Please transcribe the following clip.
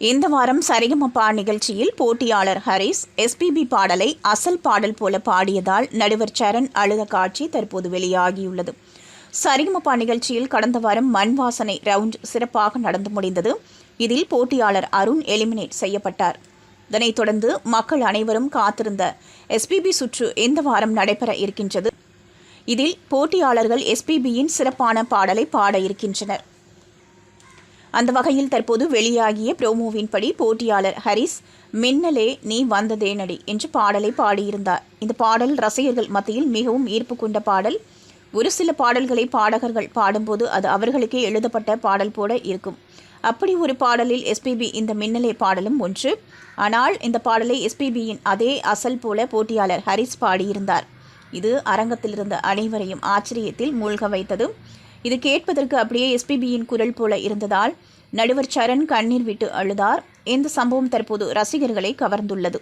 இந்த வாரம் சரிகமபா நிகழ்ச்சியில் போட்டியாளர் ஹரிஸ் எஸ்பிபி பாடலை அசல் பாடல் போல பாடியதால் நடுவர் சரண் அழுத காட்சி தற்போது வெளியாகியுள்ளது. சரிகமபா நிகழ்ச்சியில் கடந்த வாரம் மண் வாசனை ரவுண்ட் சிறப்பாக நடந்து முடிந்தது. இதில் போட்டியாளர் அருண் எலிமினேட் செய்யப்பட்டார். இதனைத் தொடர்ந்து மக்கள் அனைவரும் காத்திருந்த எஸ்பிபி சுற்று இந்த வாரம் நடைபெற இருக்கின்றது. இதில் போட்டியாளர்கள் எஸ்பிபியின் சிறப்பான பாடலை பாட இருக்கின்றனர். அந்த வகையில் தற்போது வெளியாகிய ப்ரோமோவின்படி போட்டியாளர் ஹரிஸ் மின்னலே நீ வந்ததேனடி என்று பாடலை பாடியிருந்தார். இந்த பாடல் ரசிகர்கள் மத்தியில் மிகவும் ஈர்ப்பு கொண்ட பாடல். ஒரு சில பாடல்களை பாடகர்கள் பாடும்போது அது அவர்களுக்கே எழுதப்பட்ட பாடல் போல இருக்கும். அப்படி ஒரு பாடலில் எஸ்பிபி இந்த மின்னலே பாடலும் ஒன்று. ஆனால் இந்த பாடலை எஸ்பிபியின் அதே அசல் போல போட்டியாளர் ஹரிஸ் பாடியிருந்தார். இது அரங்கத்தில் இருந்த அனைவரையும் ஆச்சரியத்தில் மூழ்க வைத்தது. இது கேட்பதற்கு அப்படியே எஸ்பிபியின் குரல் போல இருந்ததால் நடுவர் சரண் கண்ணீர் விட்டு அழுதார். இந்த சம்பவம் தற்போது ரசிகர்களை கவர்ந்துள்ளது.